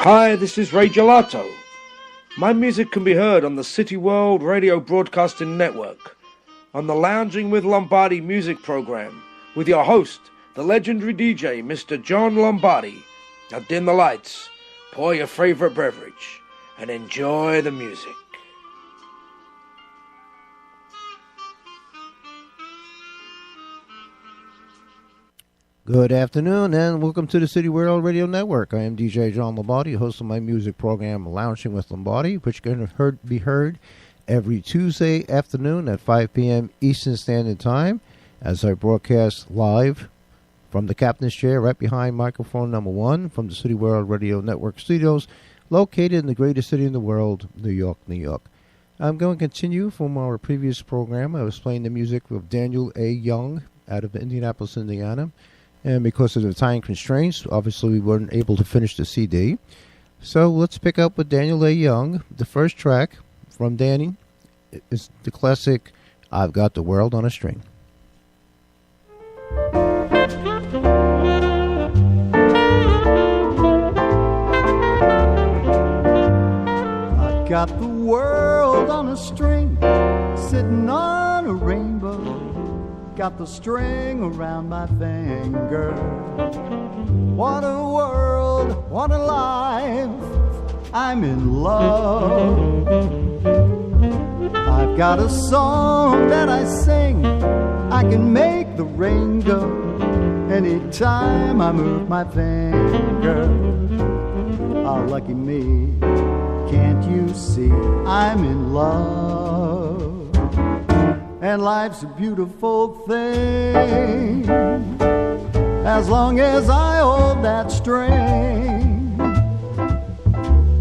Hi, this is Ray Gelato. My music can be heard on the City World Radio Broadcasting Network, on the Lounging with Lombardi music program, with your host, the legendary DJ, Mr. John Lombardi. Now dim the lights, pour your favorite beverage, and enjoy the music. Good afternoon and welcome to the City World Radio Network. I am DJ John Lombardi, host of my music program Lounging with Lombardi, which can be heard every Tuesday afternoon at 5 p.m. Eastern Standard Time as I broadcast live from the captain's chair right behind microphone number 1 from the City World Radio Network studios located in the greatest city in the world, New York, New York. I'm going to continue from our previous program. I was playing the music of Daniel A. Young out of Indianapolis, Indiana. And because of the time constraints, obviously we weren't able to finish the CD. So let's pick up with Daniel A. Young. The first track from Danny is the classic I've Got the World on a String. I've got the world on a string, sitting on a rainbow. Got the string around my finger. What a world, what a life, I'm in love. I've got a song that I sing, I can make the rain go anytime I move my finger. Oh, lucky me, can't you see I'm in love? And life's a beautiful thing as long as I hold that string.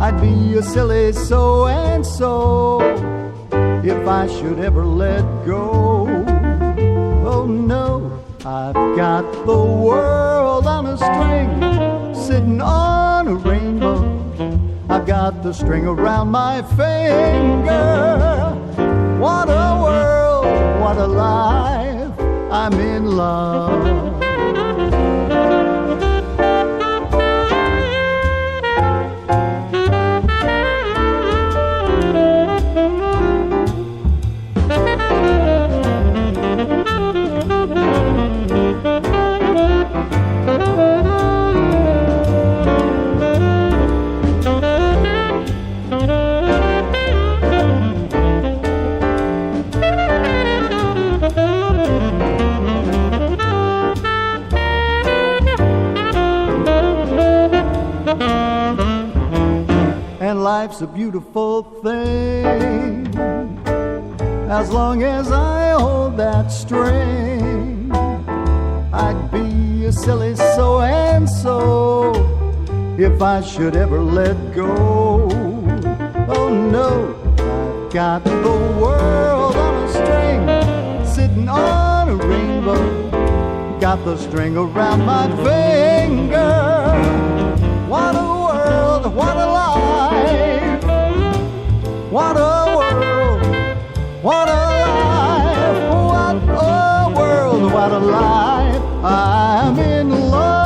I'd be a silly so-and-so if I should ever let go. Oh no, I've got the world on a string, sitting on a rainbow. I've got the string around my finger. What a world, what a life, I'm in love. Life's a beautiful thing as long as I hold that string. I'd be a silly so-and-so if I should ever let go. Oh no, I've got the world on a string, sitting on a rainbow. Got the string around my finger. What a world, what a life. What a world, what a life, what a world, what a life, I'm in love.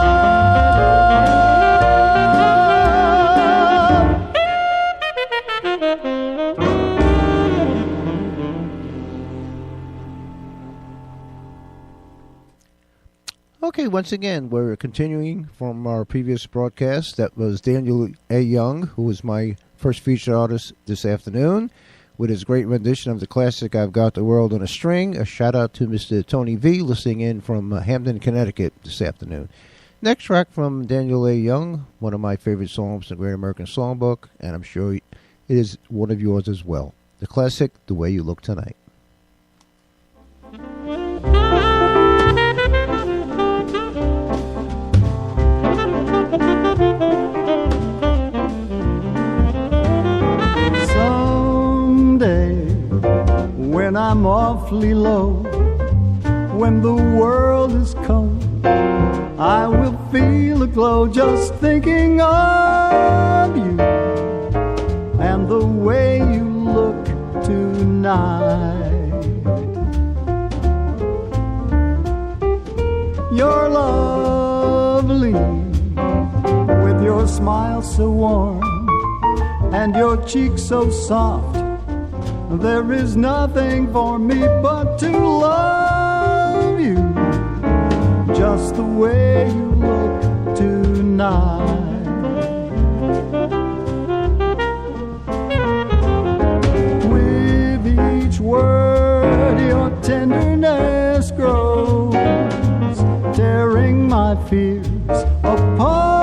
Okay, once again, we're continuing from our previous broadcast. That was Daniel A. Young, who was my first featured artist this afternoon, with his great rendition of the classic I've Got the World on a String. A shout out to Mr. Tony V, listening in from Hamden, Connecticut this afternoon. Next track from Daniel A. Young, one of my favorite songs in the Great American Songbook, and I'm sure it is one of yours as well. The classic, The Way You Look Tonight. When I'm awfully low, when the world is cold, I will feel a glow just thinking of you and the way you look tonight. You're lovely with your smile smile so warm and your cheek so soft. There is nothing for me but to love you just the way you look tonight. With each word your tenderness grows, tearing my fears apart.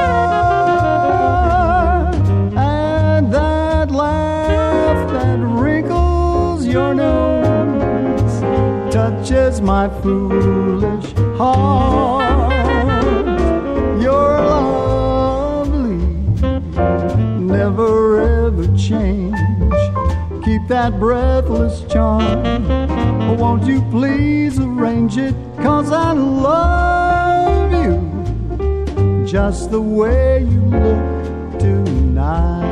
And that laugh that wrinkles your nose touches my foolish heart. You're lovely, never ever change. Keep that breathless charm. Won't you please arrange it? 'Cause I love you just the way you look tonight.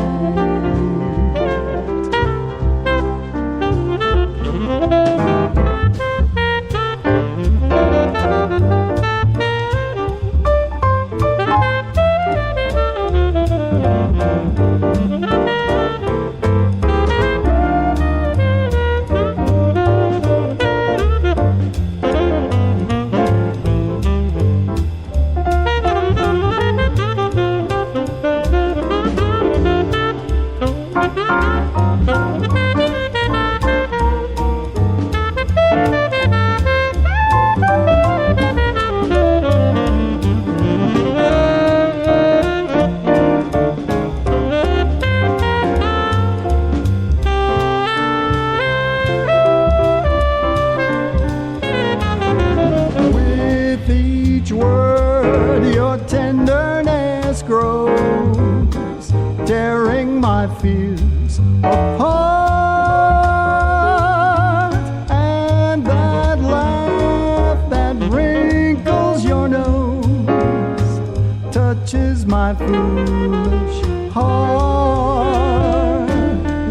My foolish heart.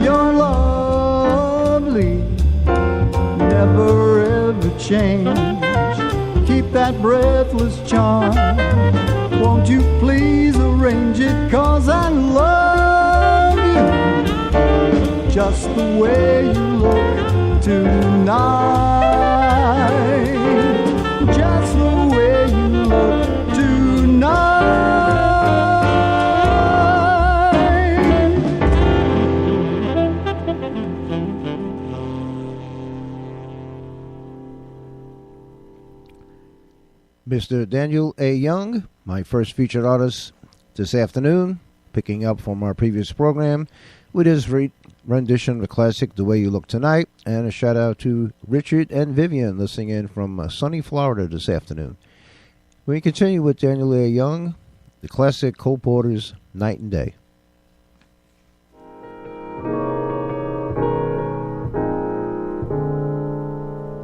You're lovely, never ever change. Keep that breathless charm. Won't you please arrange it? 'Cause I love you just the way you look tonight. Just the way you look tonight. Mr. Daniel A. Young, my first featured artist this afternoon, picking up from our previous program with his rendition of the classic The Way You Look Tonight, and a shout out to Richard and Vivian listening in from sunny Florida this afternoon. We continue with Daniel A. Young, the classic Cole Porter's Night and Day.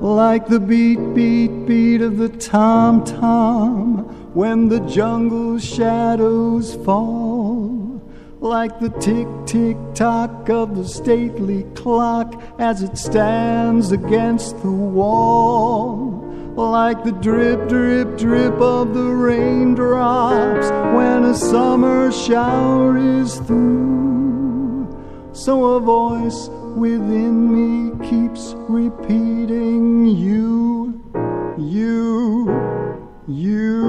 Like the beat, beat, beat of the tom-tom when the jungle shadows fall. Like the tick, tick, tock of the stately clock as it stands against the wall. Like the drip, drip, drip of the raindrops when a summer shower is through. So a voice within me keeps repeating you, you, you.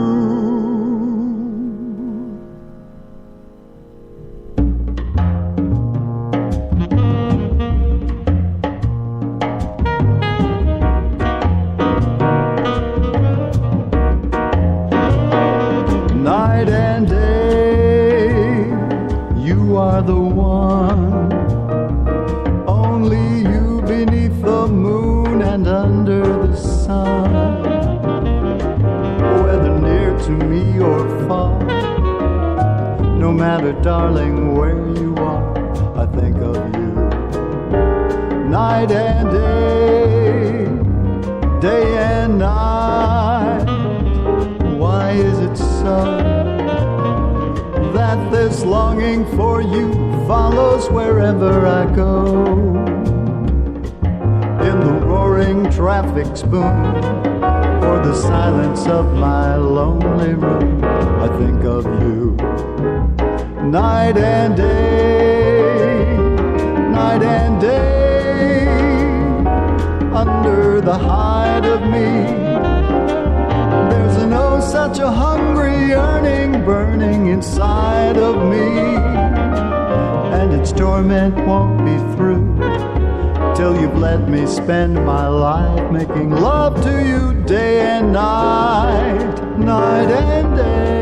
Night and day, you are the one. Only you beneath the moon and under the sun. Whether near to me or far, no matter, darling, where you are, I think of you. Night and day, day and night. Why is it so that this longing for you follows wherever I go? In the roaring traffic's boom, or the silence of my lonely room, I think of you. night and day, night and day, under the hide of me. There's no such a hungry yearning burning inside of me, and its torment won't be through till you've let me spend my life making love to you day and night, night and day.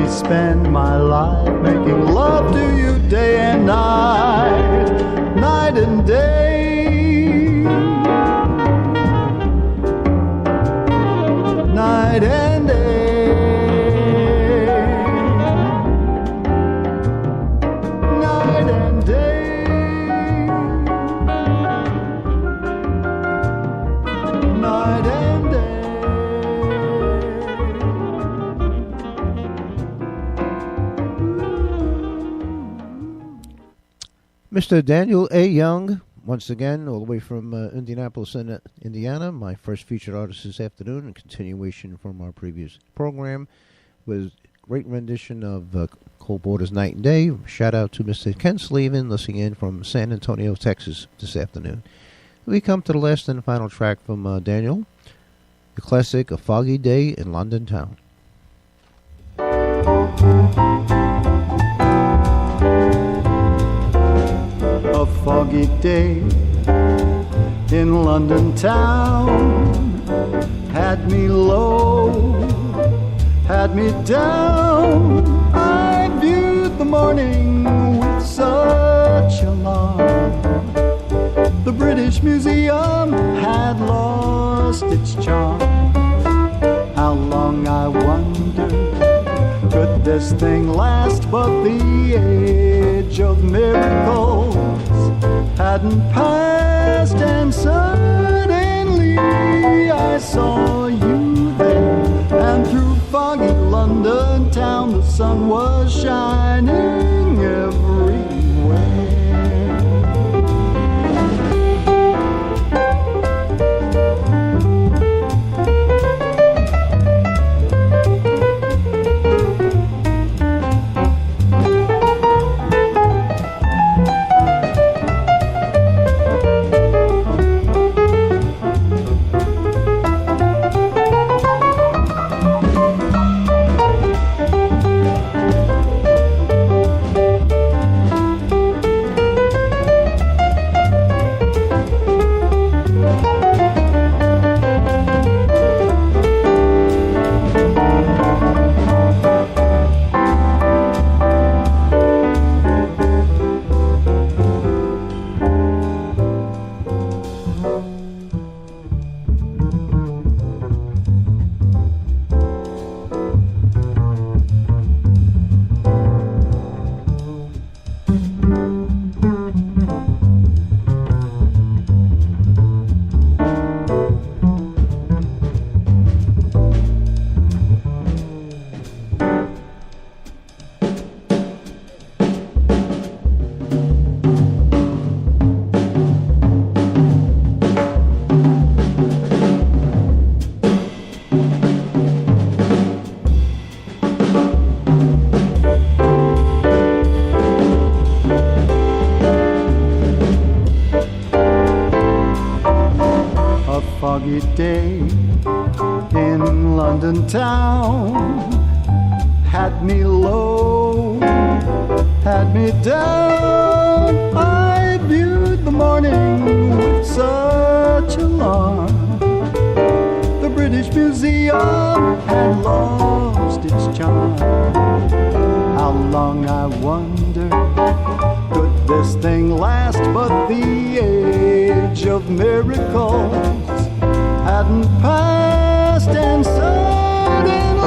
Spend my life making love to you day and night, night and day, night and day, night and day, night and day. Mr. Daniel A. Young, once again, all the way from Indianapolis, Indiana, my first featured artist this afternoon, in continuation from our previous program, with great rendition of Cole Porter's Night and Day. Shout out to Mr. Ken Sleven, listening in from San Antonio, Texas, this afternoon. We come to the last and final track from Daniel, the classic, A Foggy Day in London Town. A foggy day in London town had me low, had me down. I viewed the morning with such alarm. The British Museum had lost its charm. How long, I wondered, could this thing last? But the age of miracles hadn't passed, and suddenly I saw you there, and through foggy London town the sun was shining everywhere. foggy day in London town had me low, had me down. I viewed the morning with such alarm. The British Museum had lost its charm. How long, I wonder, could this thing last? But the age of miracles hadn't passed, and suddenly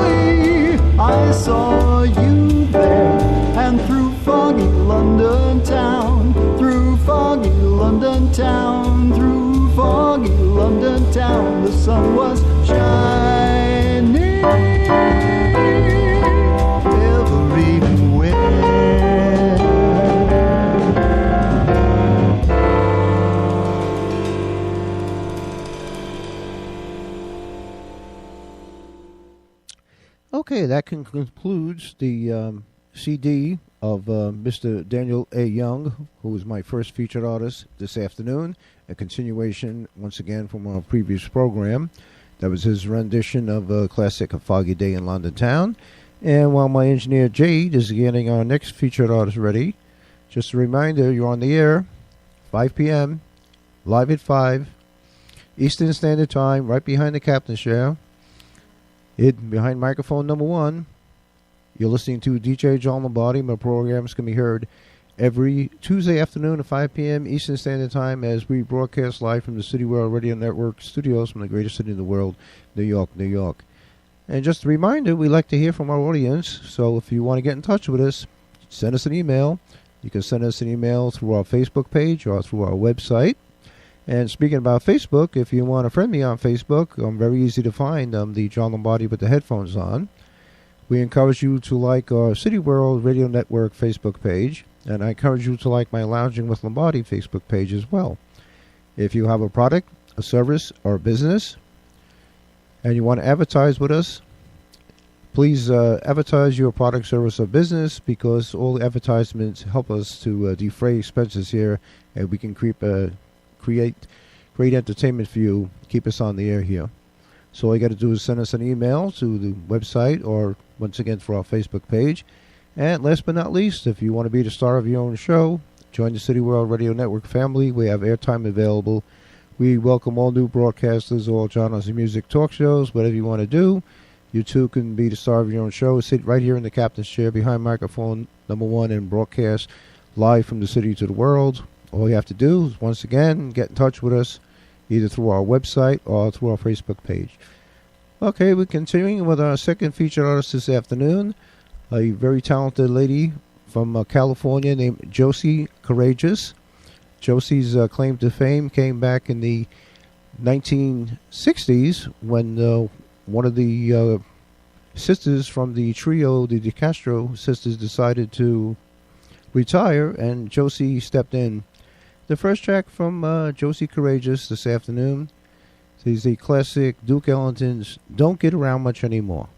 I saw you there. And through foggy London town, through foggy London town, through foggy London town, the sun was shining everywhere. Okay, that concludes the CD of Mr. Daniel A. Young, who was my first featured artist this afternoon. A continuation, once again, from our previous program. That was his rendition of a classic, A Foggy Day in London Town. And while my engineer Jade is getting our next featured artist ready, just a reminder, you're on the air, 5 p.m., live at 5, Eastern Standard Time, right behind the captain's chair. Behind microphone number 1, you're listening to DJ John Lombardi. My programs can be heard every Tuesday afternoon at 5 p.m. Eastern Standard Time as we broadcast live from the City World Radio Network studios from the greatest city in the world, New York, New York. And just a reminder, we like to hear from our audience, so if you want to get in touch with us, send us an email. You can send us an email through our Facebook page or through our website. And speaking about Facebook, if you want to friend me on Facebook, I'm very easy to find. I'm the John Lombardi with the headphones on. We encourage you to like our City World Radio Network Facebook page, and I encourage you to like my Lounging with Lombardi Facebook page as well. If you have a product, a service, or a business, and you want to advertise with us, please advertise your product, service, or business, because all the advertisements help us to defray expenses here, and we can create great entertainment for you, keep us on the air here. So all you got to do is send us an email to the website or, once again, for our Facebook page. And last but not least, if you want to be the star of your own show, join the City World Radio Network family. We have airtime available. We welcome all new broadcasters, all genres of music, talk shows, whatever you want to do. You too can be the star of your own show. Sit right here in the captain's chair behind microphone number 1 and broadcast live from the city to the world. All you have to do is, once again, get in touch with us either through our website or through our Facebook page. Okay, we're continuing with our second featured artist this afternoon, a very talented lady from California named Josie Couregges. Josie's claim to fame came back in the 1960s when one of the sisters from the trio, the De Castro sisters, decided to retire, and Josie stepped in. The first track from Josie Couregges this afternoon is the classic Duke Ellington's Don't Get Around Much Anymore.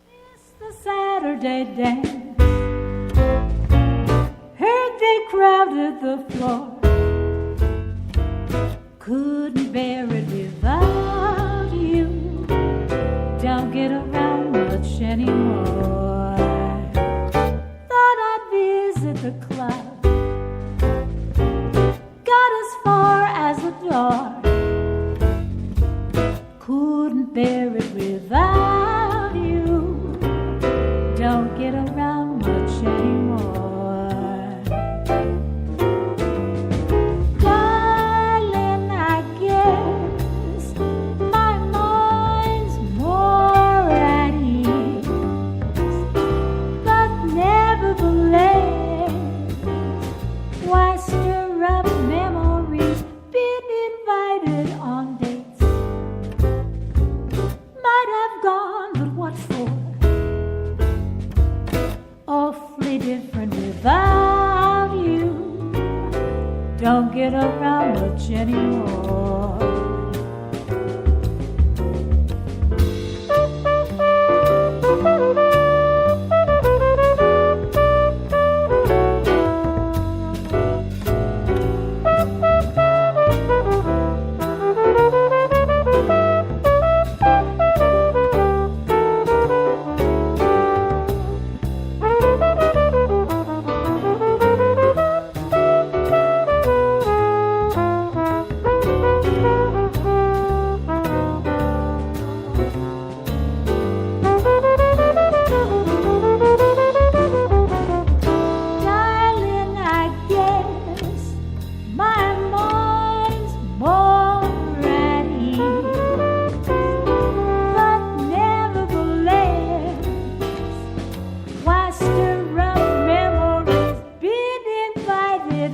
It's the Saturday dance. Heard they crowded the floor. Couldn't bear it without you. Don't get around much anymore. Thought I'd visit the club. Got as far as the door. Couldn't bear it without you. Don't get around much anymore. Darling, I guess my mind's more at ease, but nevertheless, why stir up memories? Been invited on dates, might have gone, but what for? Awfully different without you. Don't get around much anymore.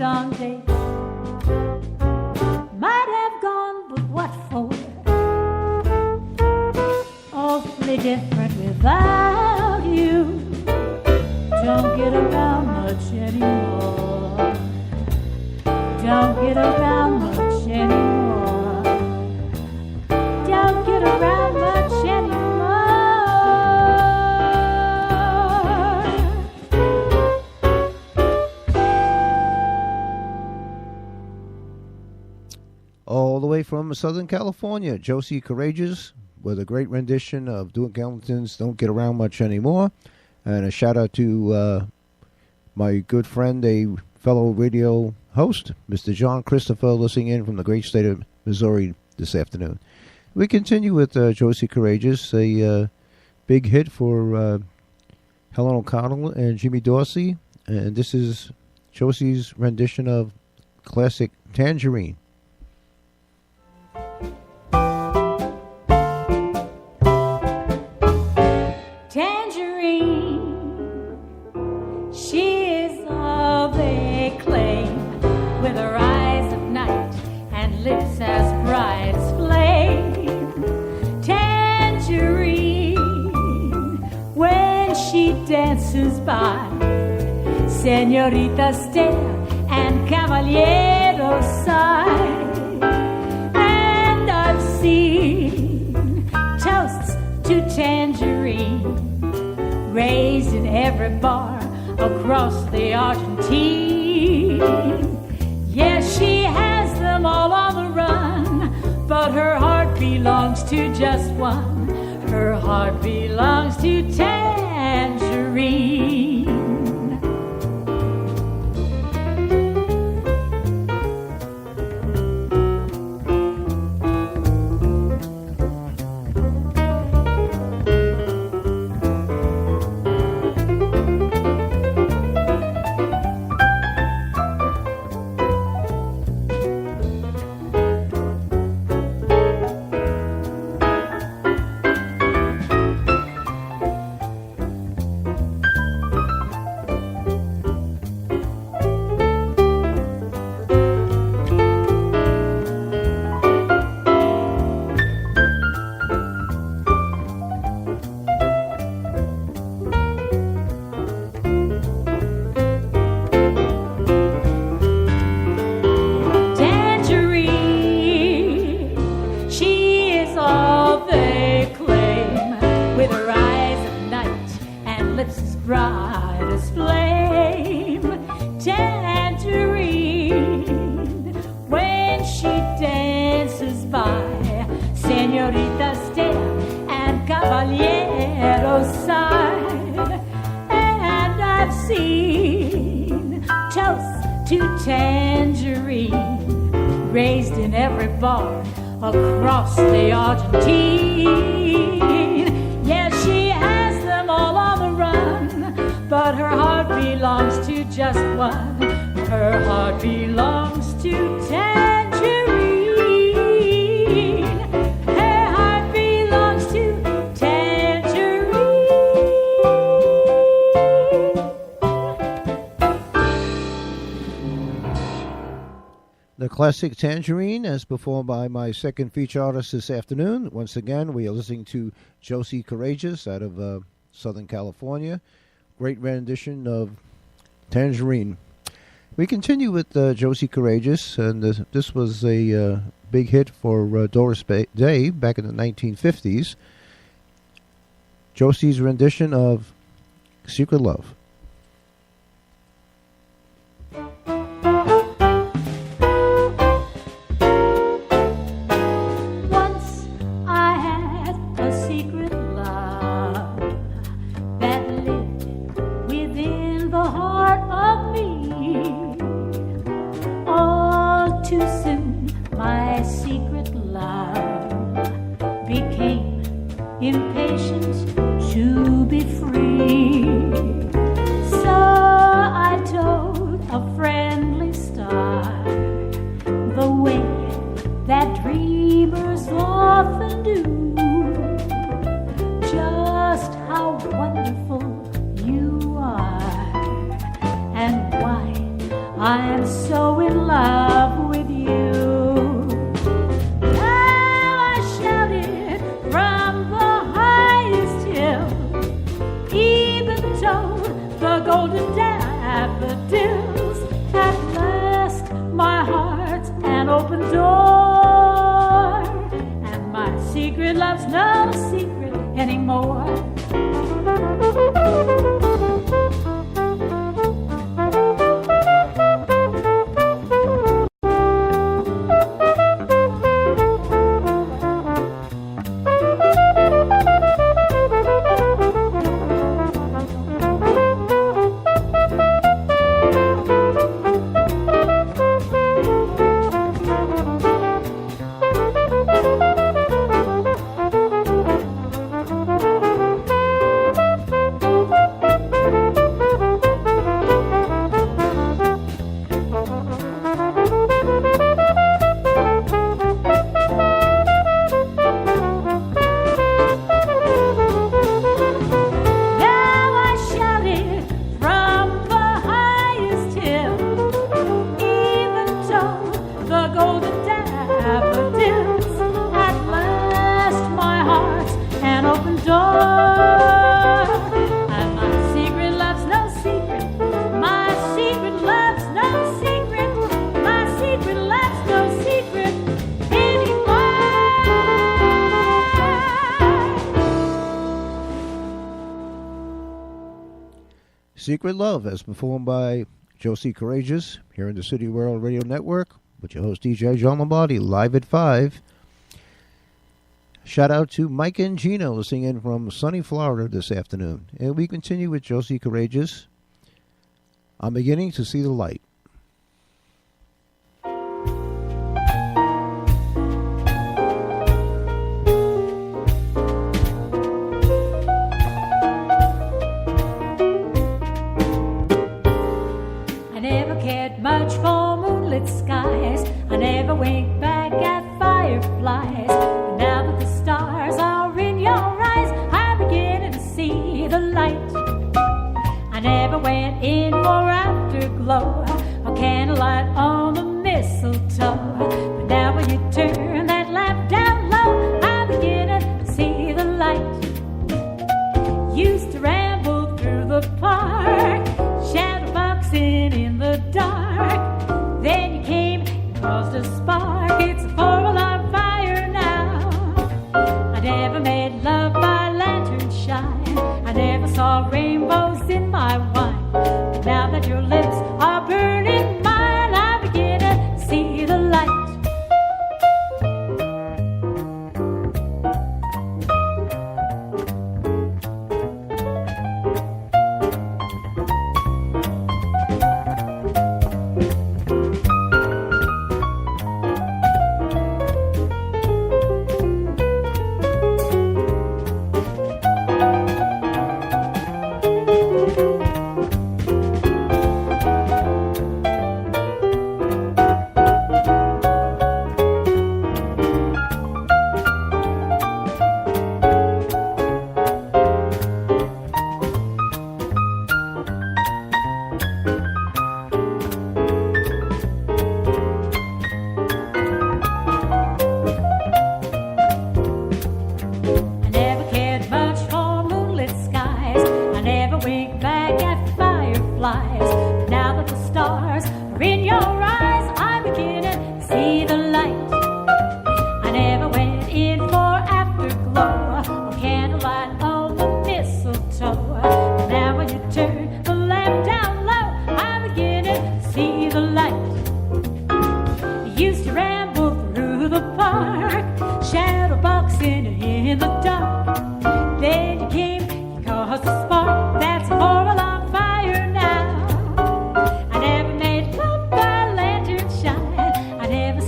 wanted on dates. Might have gone, but what for? Awfully different without you. Don't get around much anymore. Don't get around much anymore. Don't get around much anymore. All the way from Southern California, Josie Couregges with a great rendition of Duke Ellington's Don't Get Around Much Anymore. And a shout out to my good friend, a fellow radio host, Mr. John Christopher, listening in from the great state of Missouri this afternoon. We continue with Josie Couregges, a big hit for Helen O'Connell and Jimmy Dorsey. And this is Josie's rendition of classic Tangerine. Tangerine, she is of acclaim, with her eyes of night and lips as bright as flame. Tangerine, when she dances by, señoritas stare and caballeros sigh. And I've seen toasts to Tangerine raised in every bar across the Argentine. Yes, she has them all on the run, but her heart belongs to just one. Her heart belongs to Tangerine. Across the Argentine. Yes, she has them all on the run, but her heart belongs to just one. Her heart belongs to Tangerine. Her heart belongs to Tangerine. The classic Tangerine, as performed by my second feature artist this afternoon. Once again, we are listening to Josie Couregges out of Southern California. Great rendition of Tangerine. We continue with Josie Couregges, and this was a big hit for Doris Day back in the 1950s. Josie's rendition of Secret Love. Impatient to be free, so I told a friendly star the way that dreamers often do, just how wonderful you are and why I'm so in love with you. Now I shouted from the highest hill, even told the golden daffodils. At last my heart's an open door, and my secret love's no secret anymore. Secret Love, as performed by Josie Couregges here in the City World Radio Network with your host DJ John Lombardi, live at 5. Shout out to Mike and Gino listening in from sunny Florida this afternoon. And we continue with Josie Couregges. I'm beginning to see the light. Much for moonlit skies, I never winked back at fireflies. But now that the stars are in your eyes, I'm beginning to see the light. I never went in for afterglow or candlelight on the mistletoe. But now when you turn that lamp down low, I'm beginning to see the light. Used to ramble through the park, shadow boxing in the dark. Then you came and caused a spark. It's a 4-alarm fire now. I never made love by lantern shine. I never saw rainbows in my wine. But now that your lips are burning mine, I'm beginning to see the light.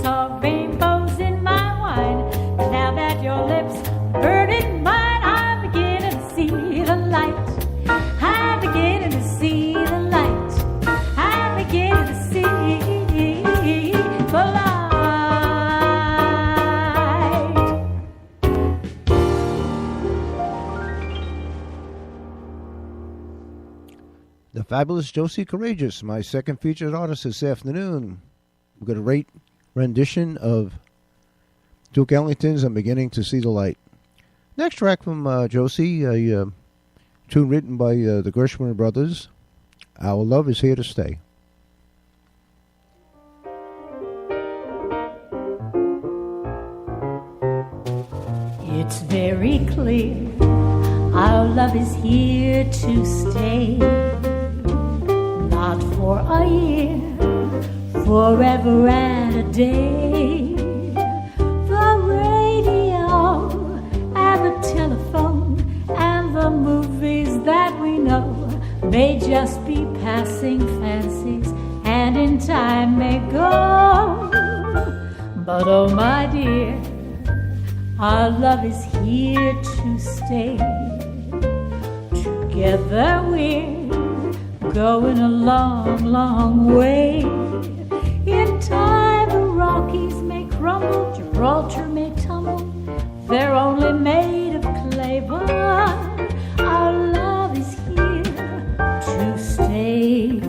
Saw fabulous Josie Couregges, my second featured artist this afternoon. We've got a great rendition of Duke Ellington's I'm Beginning to See the Light. Next track from Josie, a tune written by the Gershwin brothers, Our Love Is Here to Stay. It's very clear our love is here to stay. Not for a year, forever and a day. The radio and the telephone and the movies that we know may just be passing fancies and in time may go. But oh my dear, our love is here to stay. Together we're going a long, long way. In time the Rockies may crumble, Gibraltar may tumble. They're only made of clay, but our love is here to stay.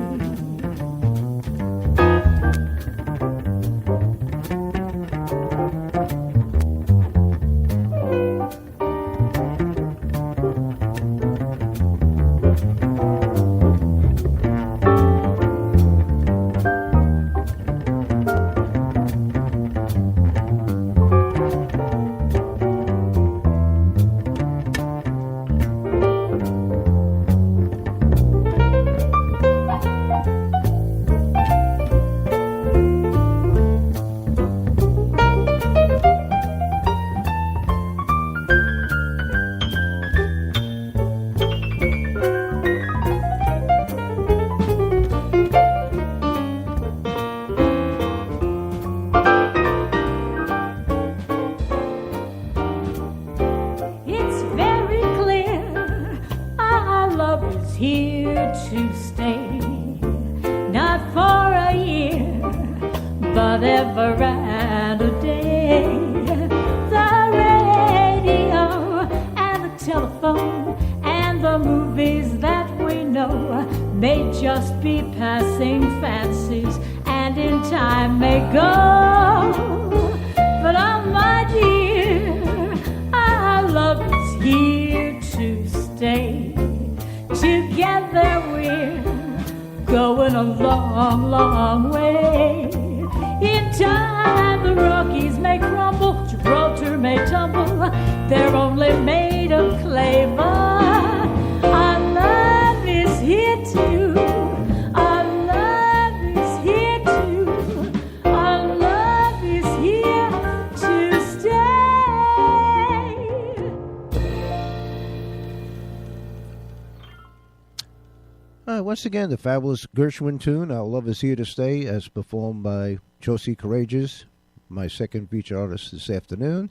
Once again, the fabulous Gershwin tune, Our Love Is Here to Stay, as performed by Josie Couregges, my second feature artist this afternoon.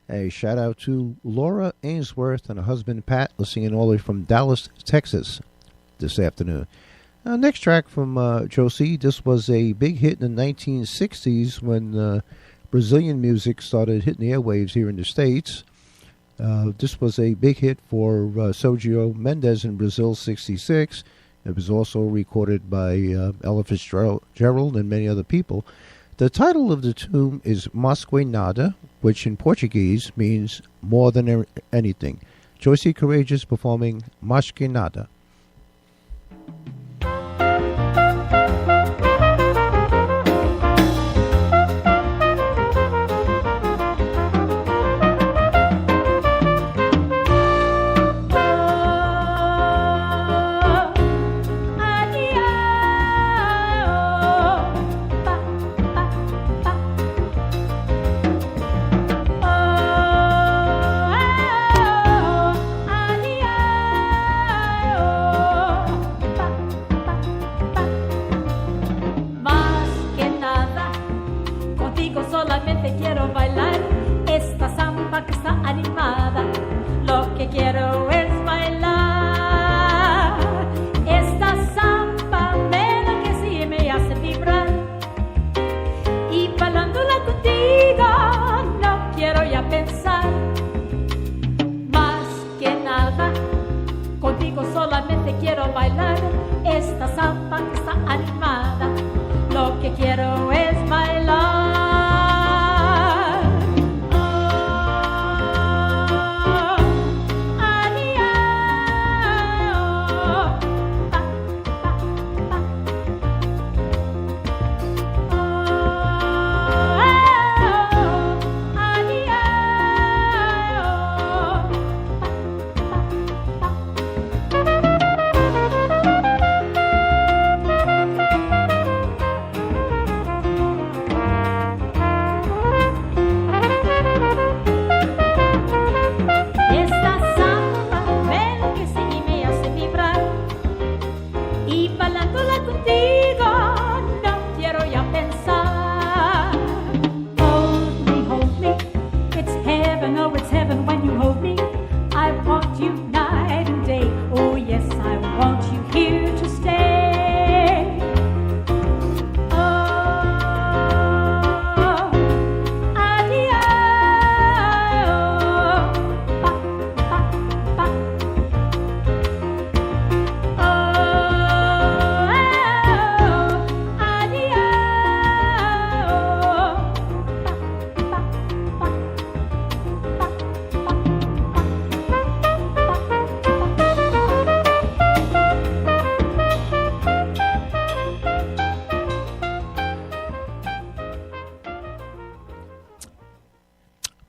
A shout out to Laura Ainsworth and her husband Pat, listening in all the way from Dallas, Texas this afternoon. Next track from Josie. This was a big hit in the 1960s when Brazilian music started hitting the airwaves here in the States. This was a big hit for Sergio Mendes in Brazil, 66. It was also recorded by Ella Fitzgerald and many other people. The title of the tune is Mais Que Nada, which in Portuguese means more than anything. Josie Couregges performing Mais Que Nada. Contigo solamente quiero bailar esta samba que está animada. Lo que quiero es bailar.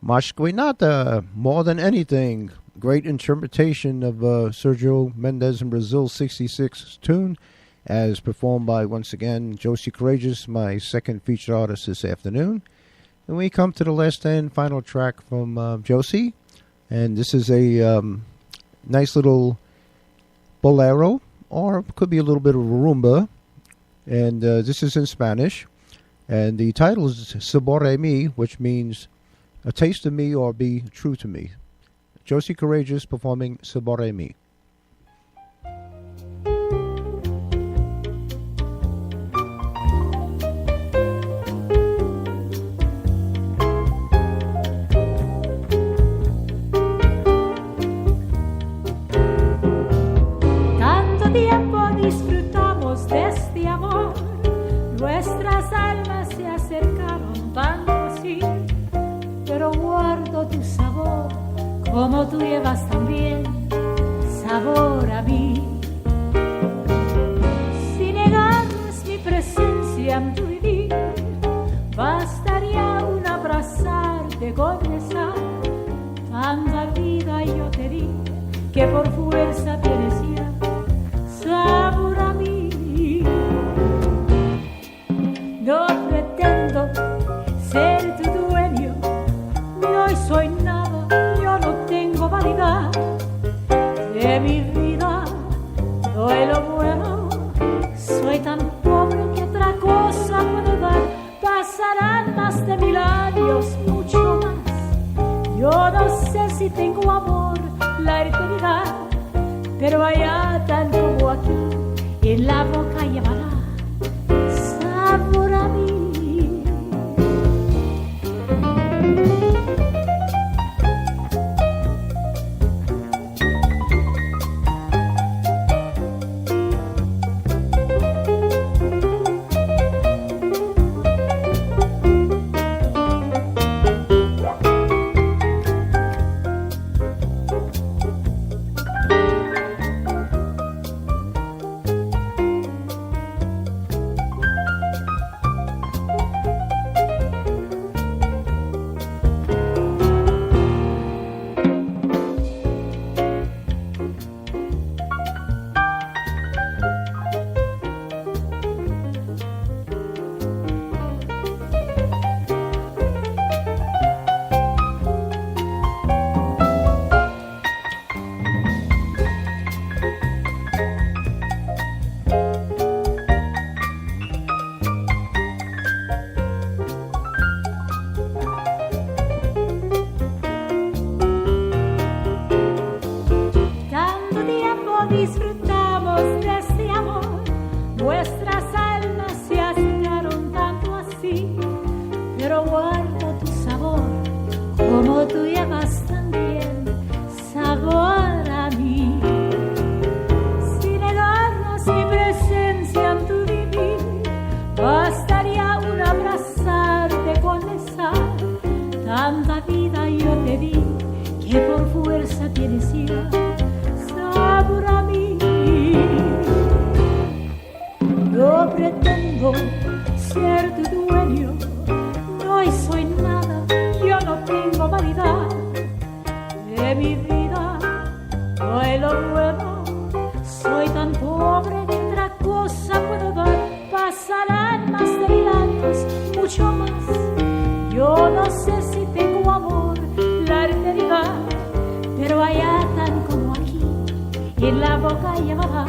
Masquinata, More Than Anything. Great interpretation of Sergio Mendes in Brazil's 66 tune, as performed by, once again, Josie Couregges, my second featured artist this afternoon. And we come to the last and final track from Josie. And this is a nice little bolero, or it could be a little bit of a rumba. And this is in Spanish. And the title is Sabor Mi, which means a taste of me or be true to me. Josie Couregges performing Sabor Mi. Tanto tiempo disfrutamos de este amor, nuestras almas se acercaron tanto así, pero guardo tu sabor, como tú llevas también sabor a mí. Si negaras mi presencia en tu vivir, bastaría un abrazarte con besar. Tanta vida yo te di, que por fuerza tienes ya sabor a mí. No pretendo ser tu dueño, no soy nada, yo no tengo vanidad. De mi vida doy lo bueno, soy tan pobre que otra cosa puedo dar. Pasarán más de 1000 años, mucho más. Yo no sé si tengo amor, la eternidad, pero allá tan como aquí, en la boca llevará sabor a mí. delicia, sabor a mí. Yo pretendo ser tu dueño, no soy nada, yo no tengo vanidad de mi vida, doy lo bueno, soy tan pobre que otra cosa puedo dar. Pasarán más de 1000 años, mucho más, yo no sé si tengo amor, la eternidad, pero allá tan como aquí, en la boca llevará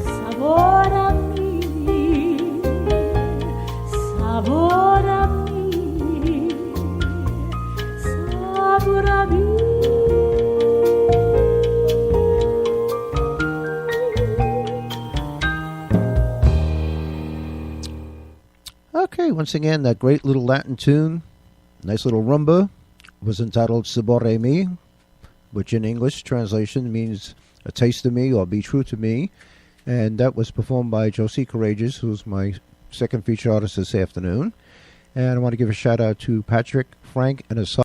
sabor a mí, sabor a mí, sabor a mí. Okay, once again, that great little Latin tune, nice little rumba, was entitled Sabor a Mi, which in English translation means a taste of me or be true to me. And that was performed by Josie Couregges, who's my second featured artist this afternoon. And I want to give a shout out to Patrick, Frank, and his son.